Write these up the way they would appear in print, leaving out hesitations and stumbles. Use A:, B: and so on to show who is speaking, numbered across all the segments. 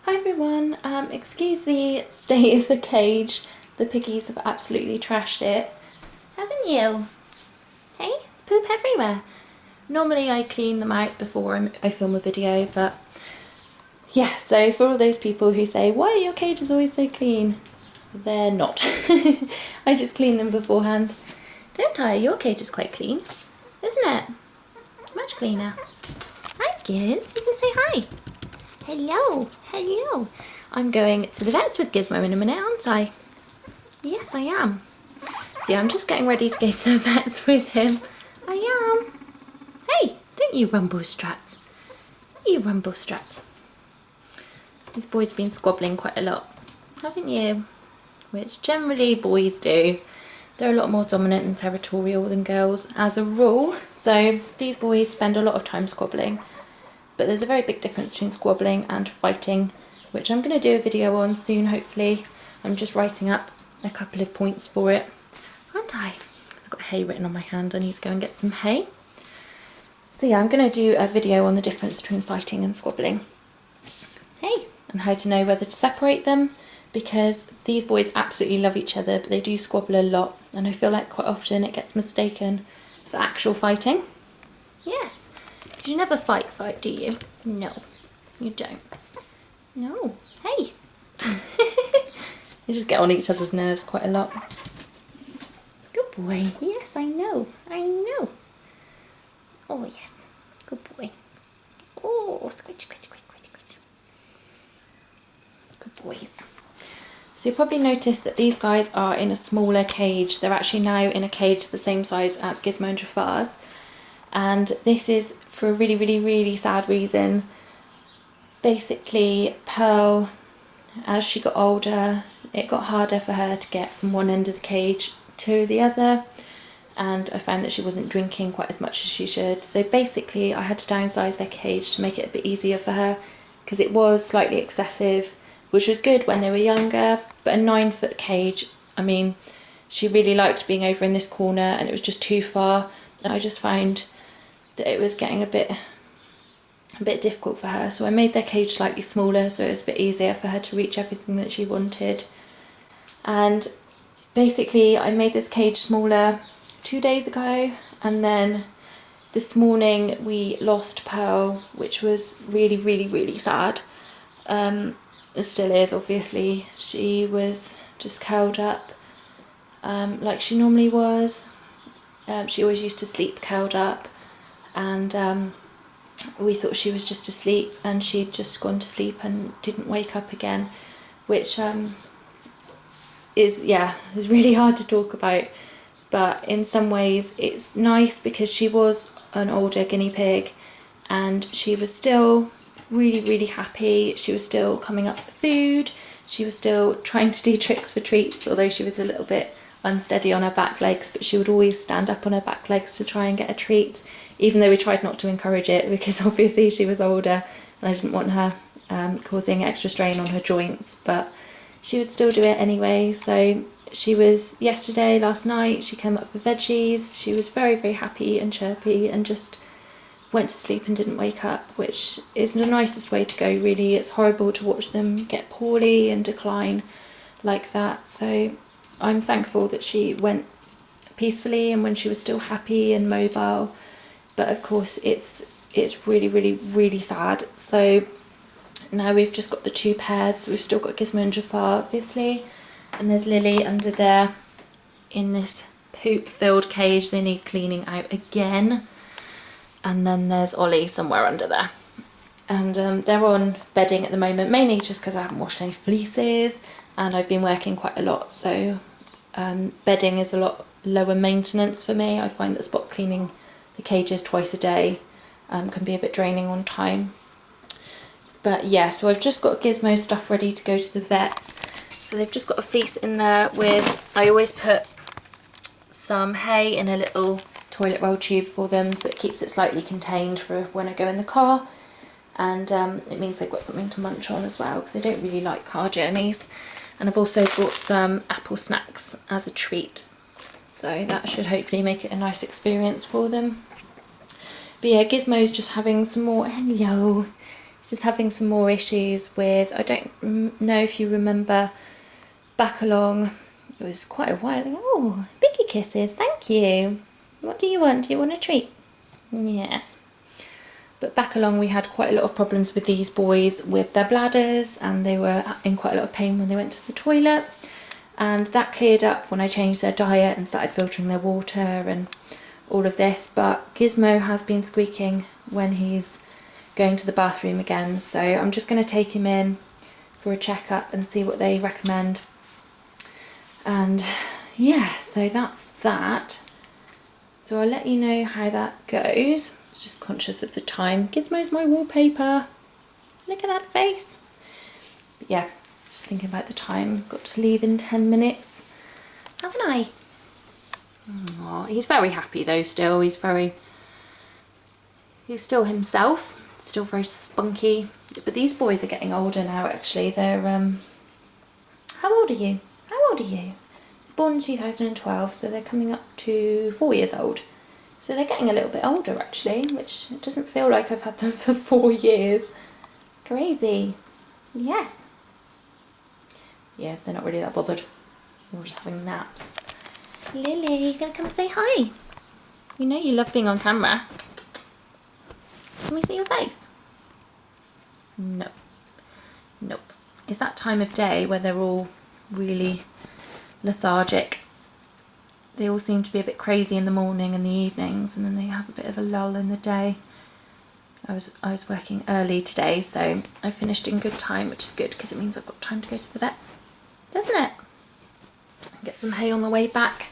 A: Hi everyone, excuse the state of the cage. The piggies have absolutely trashed it. Haven't you? Hey, it's poop everywhere. Normally I clean them out before I film a video, but yeah, so for all those people who say, why are your cages always so clean? They're not. I just clean them beforehand. Don't I? Your cage is quite clean, isn't it? Much cleaner. Hi kids, you can say hi. Hello, hello. I'm going to the vets with Gizmo in a minute, aren't I? Yes, I am. So yeah, I'm just getting ready to go to the vets with him. I am. Hey, don't you rumble strut. You rumble strut. This boy's been squabbling quite a lot, haven't you? Which generally boys do. They're a lot more dominant and territorial than girls as a rule. So these boys spend a lot of time squabbling. But there's a very big difference between squabbling and fighting, which I'm going to do a video on soon, hopefully. I'm just writing up a couple of points for it, aren't I? I've got hay written on my hand. I need to go and get some hay. So yeah, I'm going to do a video on the difference between fighting and squabbling. Hey, and how to know whether to separate them, because these boys absolutely love each other, but they do squabble a lot, and I feel like quite often it gets mistaken for actual fighting. Yes. You never fight, do you? No, you don't. No. Hey. They just get on each other's nerves quite a lot. Good boy. Yes, I know. I know. Oh, yes. Good boy. Oh, squidge, squidge, squidge, squidge, squidge. Good boys. So you'll probably notice that these guys are in a smaller cage. They're actually now in a cage the same size as Gizmo and Jafar's. And this is for a really, really, really sad reason. Basically, Pearl, as she got older, it got harder for her to get from one end of the cage to the other, and I found that she wasn't drinking quite as much as she should. So basically I had to downsize their cage to make it a bit easier for her, because it was slightly excessive, which was good when they were younger, but a 9-foot cage, I mean, she really liked being over in this corner and it was just too far, and I just found that it was getting a bit difficult for her. So I made their cage slightly smaller so it was a bit easier for her to reach everything that she wanted. And basically I made this cage smaller 2 days ago, and then this morning we lost Pearl, which was really, really, really sad. It still is, obviously. She was just curled up like she normally was. She always used to sleep curled up, and we thought she was just asleep, and she'd just gone to sleep and didn't wake up again, which is really hard to talk about, but in some ways it's nice because she was an older guinea pig and she was still really, really happy. She was still coming up with food, she was still trying to do tricks for treats, although she was a little bit unsteady on her back legs, but she would always stand up on her back legs to try and get a treat, even though we tried not to encourage it because obviously she was older and I didn't want her causing extra strain on her joints, but she would still do it anyway. So she was, last night, she came up for veggies, she was very, very happy and chirpy and just went to sleep and didn't wake up, which is the nicest way to go, really. It's horrible to watch them get poorly and decline like that, so I'm thankful that she went peacefully and when she was still happy and mobile. But of course it's really, really, really sad. So now we've just got the 2 pairs. We've still got Gizmo and Jafar, obviously, and there's Lily under there in this poop filled cage. They need cleaning out again. And then there's Ollie somewhere under there, and they're on bedding at the moment, mainly just because I haven't washed any fleeces and I've been working quite a lot, so bedding is a lot lower maintenance for me. I find that spot cleaning the cages twice a day can be a bit draining on time. But yeah, so I've just got Gizmo stuff ready to go to the vets. So they've just got a fleece in there with, I always put some hay in a little toilet roll tube for them, so it keeps it slightly contained for when I go in the car, and it means they've got something to munch on as well, because they don't really like car journeys. And I've also bought some apple snacks as a treat, so that should hopefully make it a nice experience for them. But yeah, Gizmo's just having some more, hello, He's just having some more issues with, I don't know if you remember back along, it was quite a while ago. Oh, biggie kisses, thank you. What do you want? Do you want a treat? Yes. But back along we had quite a lot of problems with these boys with their bladders, and they were in quite a lot of pain when they went to the toilet. And that cleared up when I changed their diet and started filtering their water and all of this. But Gizmo has been squeaking when he's going to the bathroom again. So I'm just going to take him in for a checkup and see what they recommend. And yeah, so that's that. So I'll let you know how that goes. I was just conscious of the time. Gizmo's my wallpaper. Look at that face. But yeah, just thinking about the time. Got to leave in 10 minutes. Haven't I? Oh, he's very happy though still. He's still himself. Still very spunky. But these boys are getting older now actually. They're, how old are you? How old are you? Born 2012, so they're coming up to 4 years old. So they're getting a little bit older actually, which it doesn't feel like I've had them for 4 years. It's crazy. Yes. Yeah, they're not really that bothered. We're just having naps. Lily, you gonna come and say hi? You know you love being on camera. Can we see your face? No. Nope. It's that time of day where they're all really lethargic. They all seem to be a bit crazy in the morning and the evenings, and then they have a bit of a lull in the day. I was working early today, so I finished in good time, which is good because it means I've got time to go to the vets, doesn't it? Get some hay on the way back.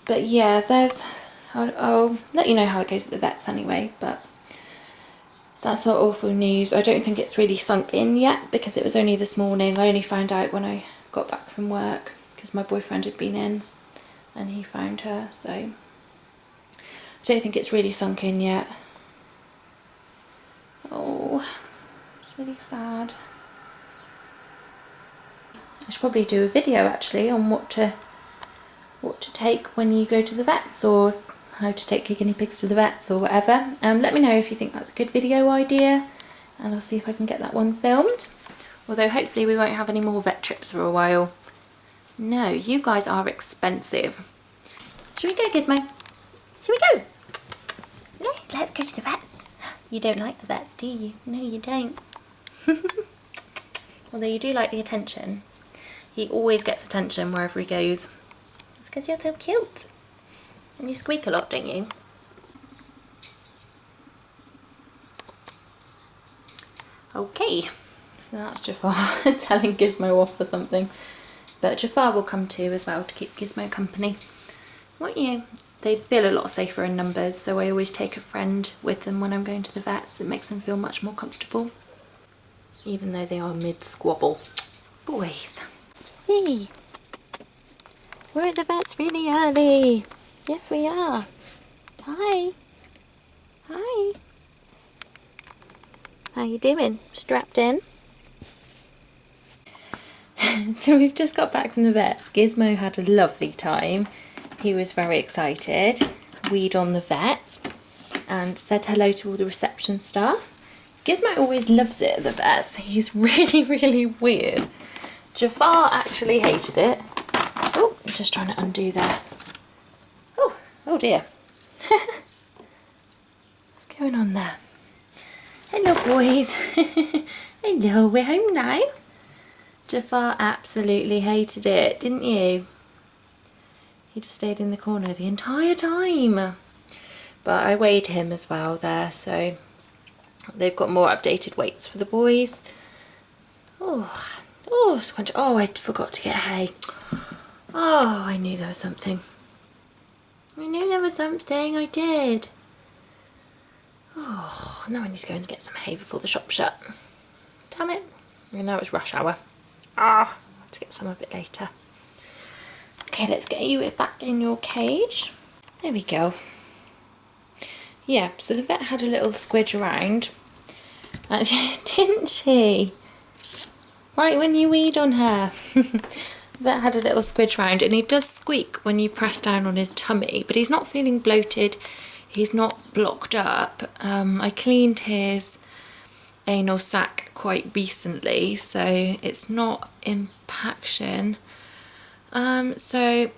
A: But yeah, I'll let you know how it goes at the vets anyway, but that's not awful news. I don't think it's really sunk in yet because it was only this morning. I only found out when I got back from work because my boyfriend had been in and he found her, so I don't think it's really sunk in yet. Oh, it's really sad. I should probably do a video actually on what to take when you go to the vets, or how to take your guinea pigs to the vets or whatever. Let me know if you think that's a good video idea and I'll see if I can get that one filmed. Although hopefully we won't have any more vet trips for a while. No, you guys are expensive. Should we go, Gizmo? Should we go? Let's go to the vets. You don't like the vets, do you? No, you don't. Although you do like the attention. He always gets attention wherever he goes. It's because you're so cute. And you squeak a lot, don't you? Okay. So that's Jafar telling Gizmo off for something. But Jafar will come too as well to keep Gizmo company. Won't you? They feel a lot safer in numbers, so I always take a friend with them when I'm going to the vets. It makes them feel much more comfortable. Even though they are mid-squabble. Boys. See? We're at the vets really early. Yes, we are. Hi. Hi. How you doing? Strapped in? So we've just got back from the vets. Gizmo had a lovely time. He was very excited. Weed on the vet and said hello to all the reception staff. Gizmo always loves it at the vets. He's really, really weird. Jafar actually hated it. Oh, I'm just trying to undo that. Oh dear. What's going on there? Hello, boys. Hello, we're home now. Jafar absolutely hated it, didn't you? He just stayed in the corner the entire time. But I weighed him as well there, so they've got more updated weights for the boys. Oh, I forgot to get hay. Oh, I knew there was something. I did. Oh, now I need to go and get some hay before the shop shut. Damn it. I know it's rush hour. I'll have to get some a bit later. Okay, let's get you back in your cage. There we go. Yeah, so the vet had a little squidge around. Didn't she? Right when you weed on her. The vet had a little squidge round, and he does squeak when you press down on his tummy, but he's not feeling bloated. He's not blocked up. I cleaned his anal sac quite recently, so it's not impaction. So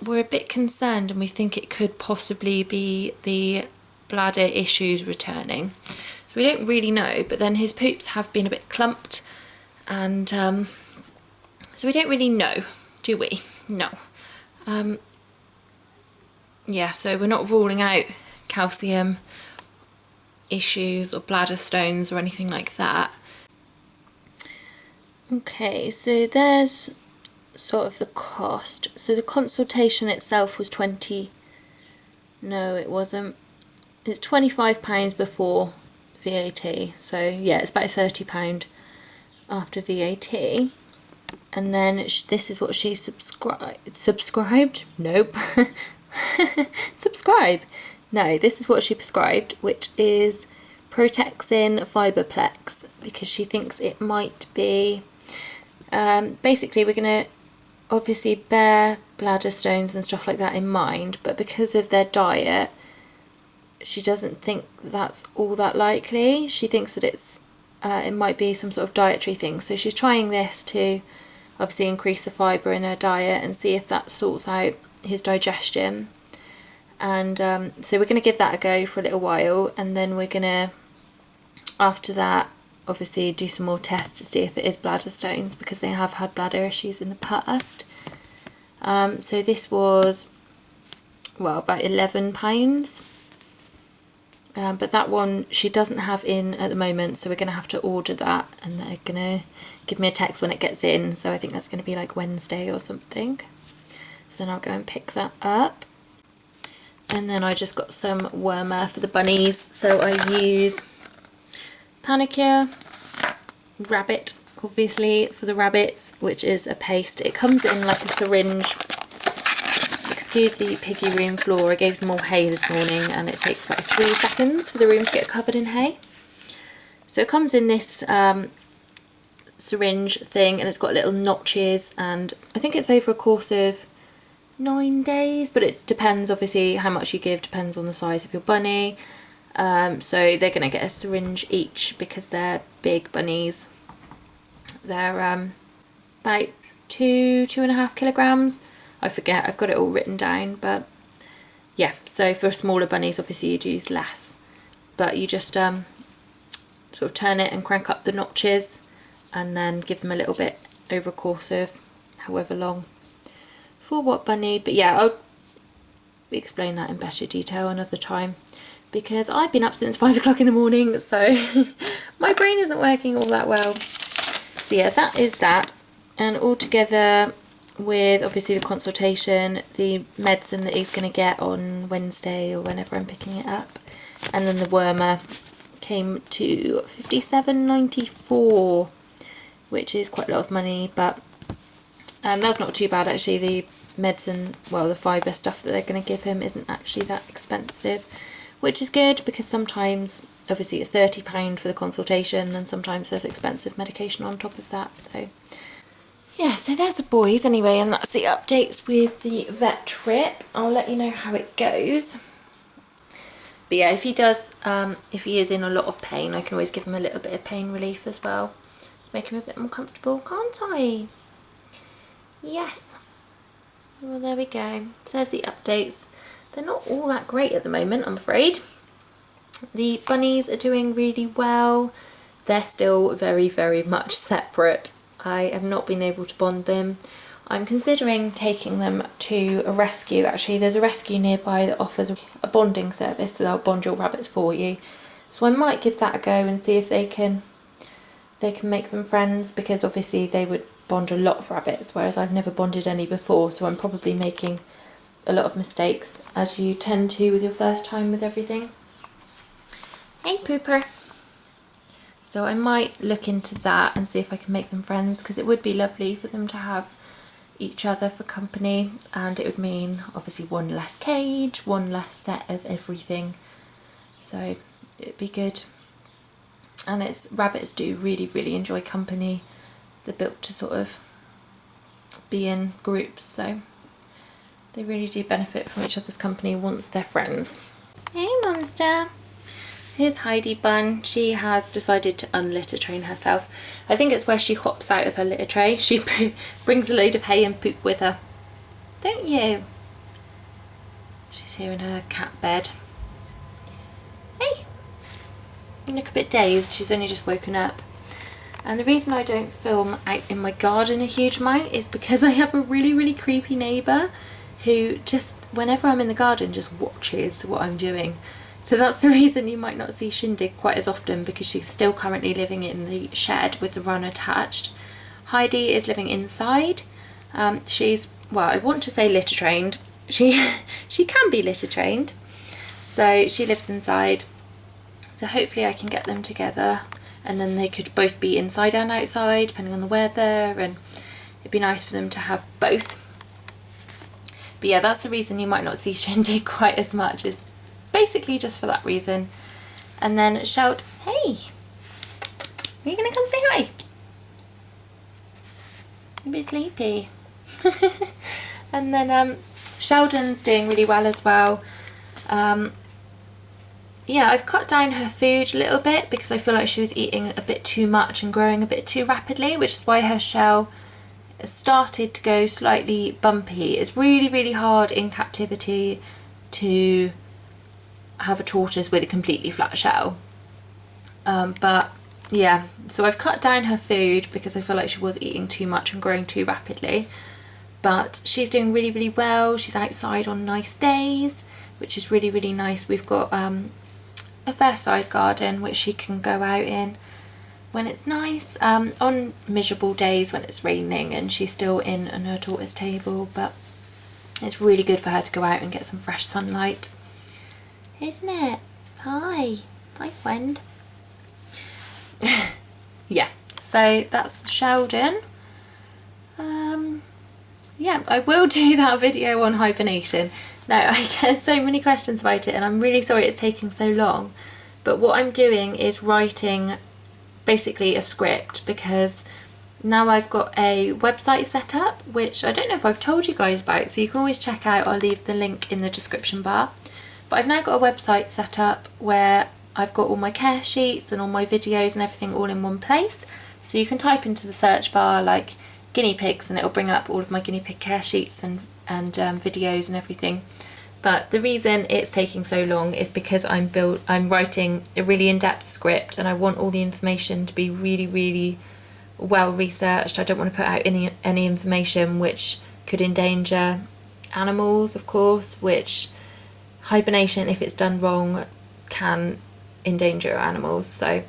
A: we're a bit concerned, and we think it could possibly be the bladder issues returning. So we don't really know, but then his poops have been a bit clumped, and so we don't really know, do we? No. Yeah, so we're not ruling out calcium issues or bladder stones or anything like that. Okay, so there's sort of the cost. So the consultation itself was no it wasn't, it's £25 before VAT, so yeah, it's about £30 after VAT. And then this is what she subscribed? Nope. Subscribe. No, this is what she prescribed, which is Protexin Fiberplex, because she thinks it might be, basically we're going to obviously bear bladder stones and stuff like that in mind, but because of their diet, she doesn't think that's all that likely. She thinks that it might be some sort of dietary thing, so she's trying this to obviously increase the fibre in her diet and see if that sorts out his digestion. And so we're going to give that a go for a little while, and then we're going to, after that, obviously do some more tests to see if it is bladder stones, because they have had bladder issues in the past. So this was, well, about £11. But that one she doesn't have in at the moment, so we're going to have to order that, and they're going to give me a text when it gets in, so I think that's going to be like Wednesday or something. So then I'll go and pick that up. And then I just got some wormer for the bunnies, so I use Panicure Rabbit, obviously, for the rabbits, which is a paste. It comes in like a syringe. Excuse the piggy room floor, I gave them all hay this morning, and it takes about 3 seconds for the room to get covered in hay. So it comes in this syringe thing, and it's got little notches, and I think it's over a course of 9 days, but it depends, obviously how much you give depends on the size of your bunny. So they're going to get a syringe each because they're big bunnies. They're about 2.5 kilograms. I forget, I've got it all written down, but yeah, so for smaller bunnies obviously you'd use less, but you just sort of turn it and crank up the notches and then give them a little bit over a course of however long for what bunny. But yeah, I'll explain that in better detail another time, because I've been up since 5 o'clock in the morning, so my brain isn't working all that well. So yeah, that is that, and all together with obviously the consultation, the medicine that he's going to get on Wednesday or whenever I'm picking it up, and then the wormer, came to £57.94, which is quite a lot of money, but that's not too bad actually. The medicine, well, the fibre stuff that they're going to give him isn't actually that expensive, which is good, because sometimes obviously it's £30 for the consultation, and sometimes there's expensive medication on top of that. So yeah, so there's the boys anyway, and that's the updates with the vet trip. I'll let you know how it goes. But yeah, if he does, if he is in a lot of pain, I can always give him a little bit of pain relief as well to make him a bit more comfortable, can't I? Yes. Well, there we go. So there's the updates. They're not all that great at the moment, I'm afraid. The bunnies are doing really well. They're still very, very much separate. I have not been able to bond them. I'm considering taking them to a rescue. Actually, there's a rescue nearby that offers a bonding service, so they'll bond your rabbits for you. So I might give that a go and see if they can make them friends, because obviously they would bond a lot of rabbits, whereas I've never bonded any before, so I'm probably making a lot of mistakes, as you tend to with your first time with everything. Hey, Pooper. So I might look into that and see if I can make them friends, because it would be lovely for them to have each other for company, and it would mean obviously one less cage, one less set of everything, so it'd be good. And rabbits do really, really enjoy company. They're built to sort of be in groups, so they really do benefit from each other's company once they're friends. Hey, Monster. Here's Heidi Bun. She has decided to unlitter train herself. I think it's where she hops out of her litter tray. She brings a load of hay and poop with her. Don't you? She's here in her cat bed. Hey! You look a bit dazed. She's only just woken up. And the reason I don't film out in my garden a huge amount is because I have a really, really creepy neighbour who just, whenever I'm in the garden, just watches what I'm doing. So that's the reason you might not see Shindig quite as often, because she's still currently living in the shed with the run attached. Heidi is living inside. She's, well, I want to say litter trained. She can be litter trained. So she lives inside. So hopefully I can get them together, and then they could both be inside and outside depending on the weather, and it'd be nice for them to have both. But yeah, that's the reason you might not see Shindig quite as much, is basically just for that reason. And then Shout, hey, are you gonna come say hi? You'll be sleepy. And then Sheldon's doing really well as well. Yeah, I've cut down her food a little bit because I feel like she was eating a bit too much and growing a bit too rapidly, which is why her shell started to go slightly bumpy. It's really, really hard in captivity to have a tortoise with a completely flat shell. But yeah, so I've cut down her food because I feel like she was eating too much and growing too rapidly. But she's doing really, really well. She's outside on nice days, which is really, really nice. We've got a fair size garden which she can go out in when it's nice. On miserable days when it's raining and she's still in on her tortoise table, but it's really good for her to go out and get some fresh sunlight, isn't it? Hi friend. Yeah, so that's Sheldon. Yeah, I will do that video on hibernation. Now, I get so many questions about it and I'm really sorry it's taking so long, but what I'm doing is writing basically a script, because now I've got a website set up, which I don't know if I've told you guys about, so you can always check out. I'll leave the link in the description bar. But I've now got a website set up where I've got all my care sheets and all my videos and everything all in one place. So you can type into the search bar like guinea pigs and it'll bring up all of my guinea pig care sheets and videos and everything. But the reason it's taking so long is because I'm writing a really in-depth script and I want all the information to be really, really well researched. I don't want to put out any information which could endanger animals, of course, which hibernation, if it's done wrong, can endanger animals. So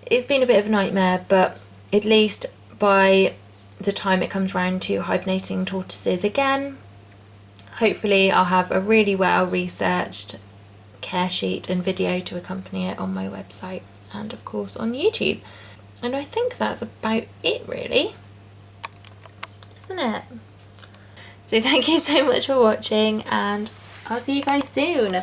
A: it's been a bit of a nightmare, but at least by the time it comes round to hibernating tortoises again, hopefully I'll have a really well researched care sheet and video to accompany it on my website and of course on YouTube. And I think that's about it really, isn't it? So thank you so much for watching and I'll see you guys soon.